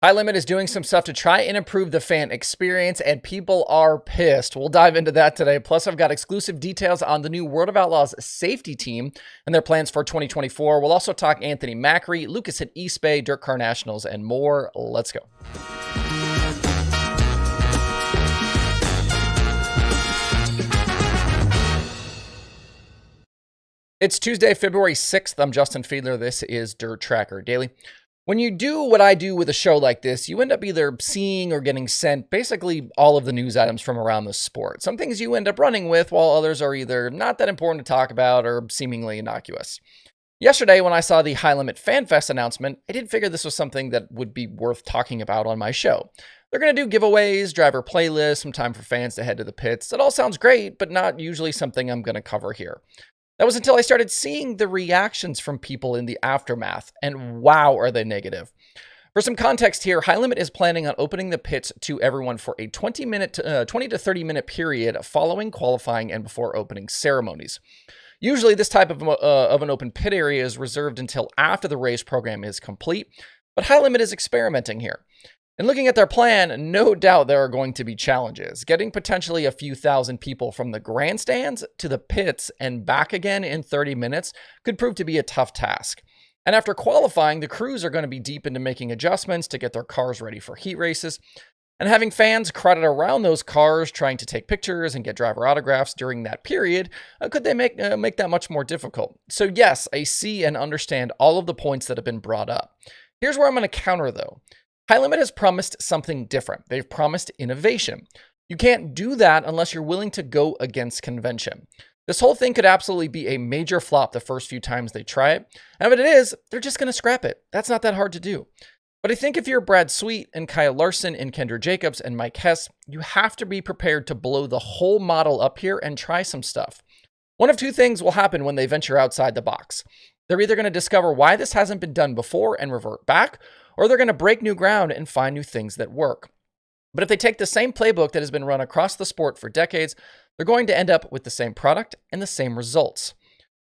High Limit is doing some stuff to try and improve the fan experience, and people are pissed. We'll dive into that today. Plus, I've got exclusive details on the new World of Outlaws safety team and their plans for 2024. We'll also talk Anthony Macri, Lucas at East Bay, DIRTRACKR Nationals, and more. Let's go. It's Tuesday, February 6th. I'm Justin Fiedler. This is DIRTRACKR Daily. When you do what I do with a show like this, you end up either seeing or getting sent basically all of the news items from around the sport. Some things you end up running with, while others are either not that important to talk about or seemingly innocuous. Yesterday, when I saw the High Limit FanFest announcement, I did figure this was something that would be worth talking about on my show. They're going to do giveaways, driver playlists, some time for fans to head to the pits. It all sounds great, but not usually something I'm going to cover here. That was until I started seeing the reactions from people in the aftermath, and wow, are they negative. For some context here, High Limit is planning on opening the pits to everyone for a 20 to 30 minute period following qualifying and before opening ceremonies. Usually this type of an open pit area is reserved until after the race program is complete, but High Limit is experimenting here. And looking at their plan, no doubt there are going to be challenges. Getting potentially a few thousand people from the grandstands to the pits and back again in 30 minutes could prove to be a tough task. And after qualifying, the crews are going to be deep into making adjustments to get their cars ready for heat races. And having fans crowded around those cars trying to take pictures and get driver autographs during that period, could they make that much more difficult? So yes, I see and understand all of the points that have been brought up. Here's where I'm going to counter though. High Limit has promised something different. They've promised innovation. You can't do that unless you're willing to go against convention. This whole thing could absolutely be a major flop the first few times they try it. And if it is, they're just going to scrap it. That's not that hard to do. But I think if you're Brad Sweet and Kyle Larson and Kendra Jacobs and Mike Hess, you have to be prepared to blow the whole model up here and try some stuff. One of two things will happen when they venture outside the box. They're either going to discover why this hasn't been done before and revert back, or they're going to break new ground and find new things that work. But if they take the same playbook that has been run across the sport for decades, they're going to end up with the same product and the same results.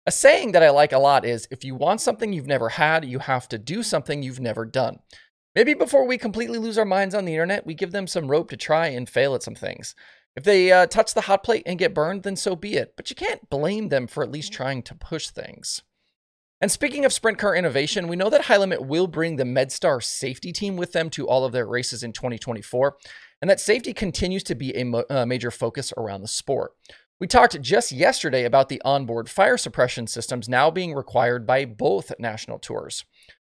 A saying that I like a lot is, if you want something you've never had, you have to do something you've never done. Maybe before we completely lose our minds on the internet, we give them some rope to try and fail at some things. If they touch the hot plate and get burned, then so be it. But you can't blame them for at least trying to push things. And speaking of sprint car innovation, we know that High Limit will bring the MedStar safety team with them to all of their races in 2024, and that safety continues to be a major focus around the sport. We talked just yesterday about the onboard fire suppression systems now being required by both national tours.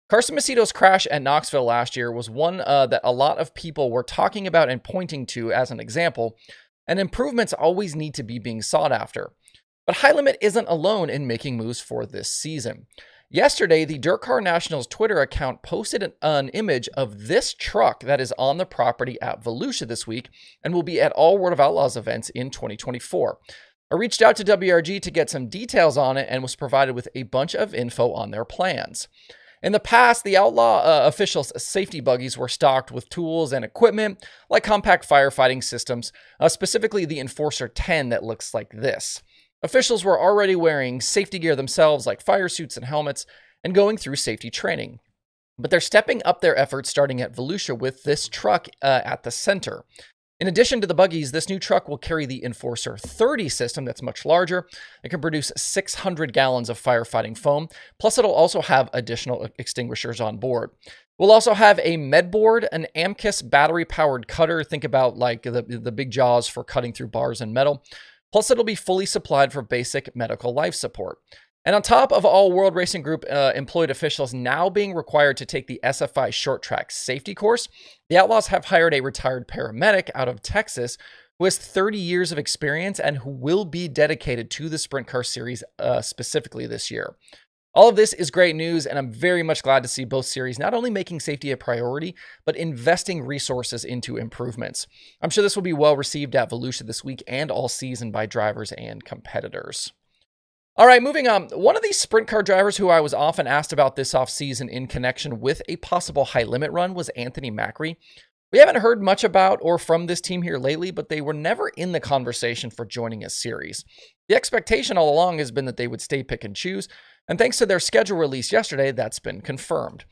Carson Macedo's crash at Knoxville last year was one that a lot of people were talking about and pointing to as an example, and improvements always need to be being sought after. But High Limit isn't alone in making moves for this season. Yesterday, the DIRTRACKR Nationals Twitter account posted an image of this truck that is on the property at Volusia this week and will be at all World of Outlaws events in 2024. I reached out to WRG to get some details on it and was provided with a bunch of info on their plans. In the past, the Outlaw officials' safety buggies were stocked with tools and equipment like compact firefighting systems, specifically the Enforcer 10 that looks like this. Officials were already wearing safety gear themselves like fire suits and helmets and going through safety training. But they're stepping up their efforts starting at Volusia with this truck at the center. In addition to the buggies, this new truck will carry the Enforcer 30 system that's much larger. It can produce 600 gallons of firefighting foam, plus it'll also have additional extinguishers on board. We'll also have a med board, an Amcus battery-powered cutter. Think about like the big jaws for cutting through bars and metal. Plus, it'll be fully supplied for basic medical life support. And on top of all World Racing Group employed officials now being required to take the SFI short track safety course, the Outlaws have hired a retired paramedic out of Texas who has 30 years of experience and who will be dedicated to the Sprint Car Series specifically this year. All of this is great news, and I'm very much glad to see both series not only making safety a priority, but investing resources into improvements. I'm sure this will be well received at Volusia this week and all season by drivers and competitors. All right, moving on. One of these sprint car drivers who I was often asked about this offseason in connection with a possible High Limit run was Anthony Macri. We haven't heard much about or from this team here lately, but they were never in the conversation for joining a series. The expectation all along has been that they would stay pick and choose, and thanks to their schedule release yesterday, that's been confirmed.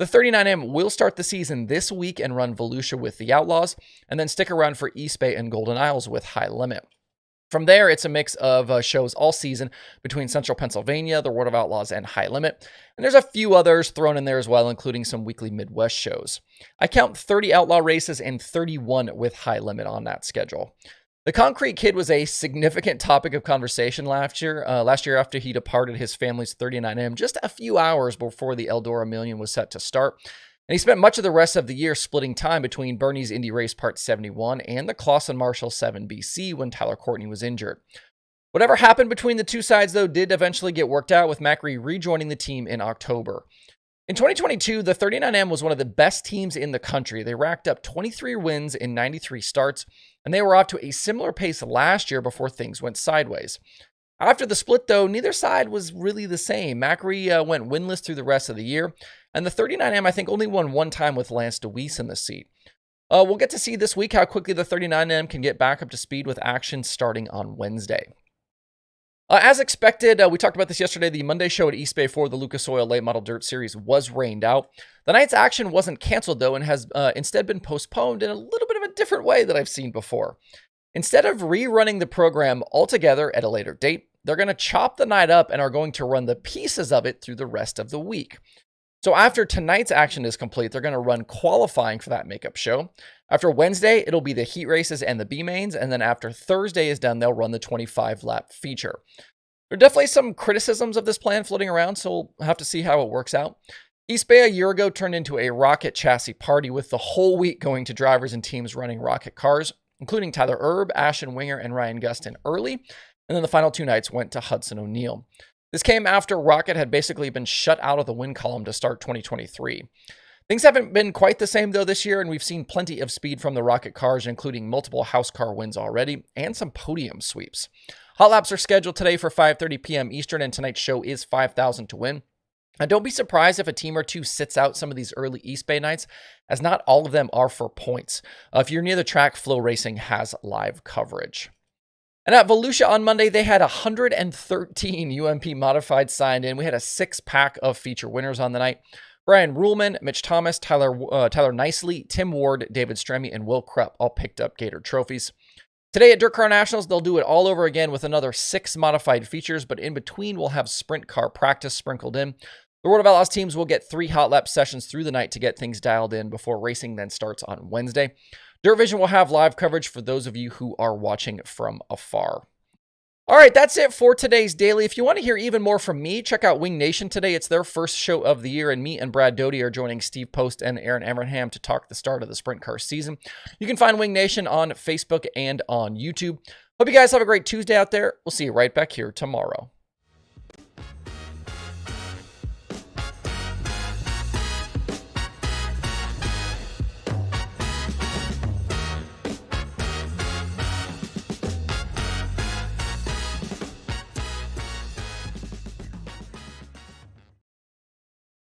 The 39M will start the season this week and run Volusia with the Outlaws, and then stick around for East Bay and Golden Isles with High Limit. From there, it's a mix of shows all season between Central Pennsylvania, the World of Outlaws, and High Limit. And there's a few others thrown in there as well, including some weekly Midwest shows. I count 30 Outlaw races and 31 with High Limit on that schedule. The Concrete Kid was a significant topic of conversation last year after he departed his family's 39M just a few hours before the Eldora Million was set to start. And he spent much of the rest of the year splitting time between Bernie's Indy Race Part 71 and the Clausen Marshall 7BC when Tyler Courtney was injured. Whatever happened between the two sides, though, did eventually get worked out, with Macri rejoining the team in October. In 2022, the 39M was one of the best teams in the country. They racked up 23 wins in 93 starts, and they were off to a similar pace last year before things went sideways. After the split, though, neither side was really the same. Macri went winless through the rest of the year, and the 39M, I think, only won one time with Lance DeWeese in the seat. We'll get to see this week how quickly the 39M can get back up to speed with action starting on Wednesday. As expected, we talked about this yesterday, the Monday show at East Bay for the Lucas Oil Late Model Dirt Series was rained out. The night's action wasn't canceled, though, and has instead been postponed in a little bit of a different way that I've seen before. Instead of rerunning the program altogether at a later date, they're going to chop the night up and are going to run the pieces of it through the rest of the week. So after tonight's action is complete, they're going to run qualifying for that makeup show. After Wednesday, it'll be the heat races and the B-mains, and then after Thursday is done, they'll run the 25-lap feature. There are definitely some criticisms of this plan floating around, so we'll have to see how it works out. East Bay a year ago turned into a rocket chassis party, with the whole week going to drivers and teams running rocket cars, including Tyler Erb, Ashton Winger, and Ryan Gustin early, and then the final two nights went to Hudson O'Neill. This came after Rocket had basically been shut out of the win column to start 2023. Things haven't been quite the same, though, this year, and we've seen plenty of speed from the Rocket cars, including multiple house car wins already, and some podium sweeps. Hot laps are scheduled today for 5:30 p.m. Eastern, and tonight's show is $5,000 to win. And don't be surprised if a team or two sits out some of these early East Bay nights, as not all of them are for points. If you're near the track, Flow Racing has live coverage. And at Volusia on Monday, they had 113 UMP modified signed in. We had a 6-pack of feature winners on the night. Brian Ruhlman, Mitch Thomas, Tyler Nicely, Tim Ward, David Stremme, and Will Krupp all picked up Gator trophies. Today at DIRTCar Nationals, they'll do it all over again with another 6 modified features, but in between, we'll have sprint car practice sprinkled in. The World of Outlaws teams will get 3 hot lap sessions through the night to get things dialed in before racing then starts on Wednesday. Dirt Vision will have live coverage for those of you who are watching from afar. All right, that's it for today's daily. If you want to hear even more from me, check out Wing Nation today. It's their first show of the year, and me and Brad Doty are joining Steve Post and Aaron Emmerham to talk the start of the sprint car season. You can find Wing Nation on Facebook and on YouTube. Hope you guys have a great Tuesday out there. We'll see you right back here tomorrow.